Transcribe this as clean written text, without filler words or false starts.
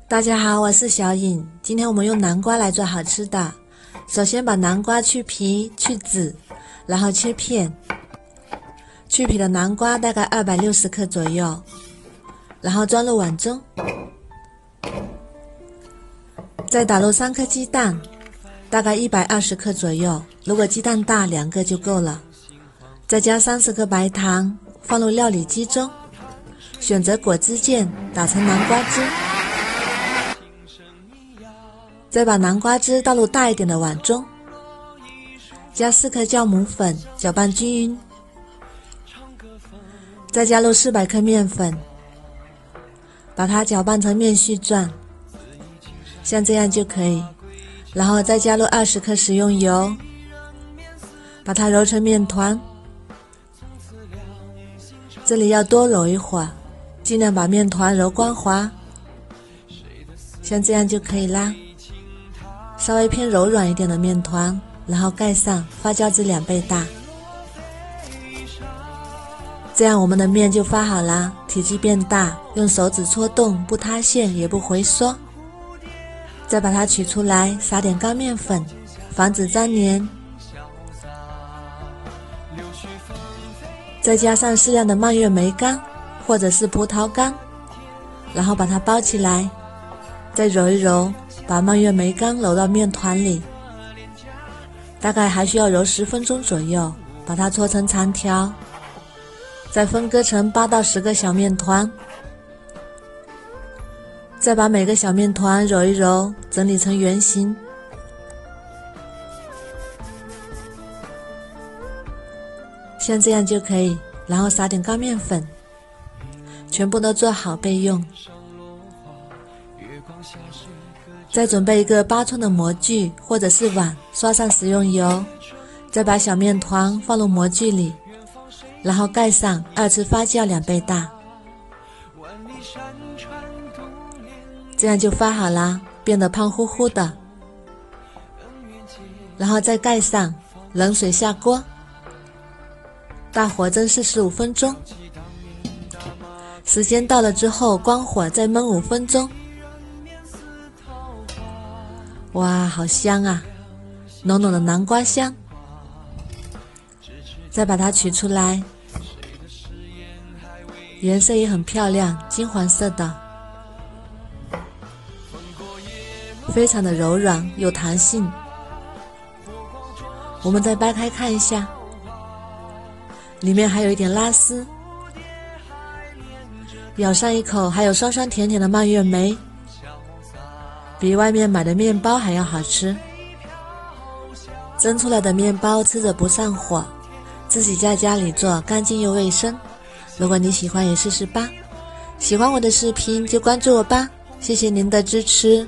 大家好，我是小颖。今天我们用南瓜来做好吃的。首先把南瓜去皮去籽，然后切片。去皮的南瓜大概260克左右，然后装入碗中。再打入3颗鸡蛋，大概120克左右，如果鸡蛋大2个就够了。再加30克白糖，放入料理机中，选择果汁键打成南瓜汁。再把南瓜汁倒入大一点的碗中，加4克酵母粉，搅拌均匀。再加入400克面粉，把它搅拌成面絮状，像这样就可以。然后再加入20克食用油，把它揉成面团。这里要多揉一会儿，尽量把面团揉光滑，像这样就可以啦。稍微偏柔软一点的面团，然后盖上，发酵至2倍大。这样我们的面就发好啦，体积变大，用手指戳动，不塌陷也不回缩。再把它取出来，撒点干面粉，防止粘连。再加上适量的蔓越莓干或者是葡萄干，然后把它包起来，再揉一揉，把蔓越莓干揉到面团里，大概还需要揉10分钟左右，把它搓成长条，再分割成8到10个小面团，再把每个小面团揉一揉，整理成圆形。像这样就可以，然后撒点干面粉，全部都做好备用。再准备一个8寸的模具或者是碗，刷上食用油，再把小面团放入模具里，然后盖上，2次发酵2倍大，这样就发好啦，变得胖乎乎的。然后再盖上，冷水下锅，大火蒸45分钟。时间到了之后，关火再焖5分钟。哇，好香啊，浓浓的南瓜香。再把它取出来，颜色也很漂亮，金黄色的，非常的柔软有弹性。我们再掰开看一下，里面还有一点拉丝，咬上一口还有酸酸甜甜的蔓越莓，比外面买的面包还要好吃。蒸出来的面包吃着不上火，自己在家里做干净又卫生。如果你喜欢也试试吧，喜欢我的视频就关注我吧，谢谢您的支持。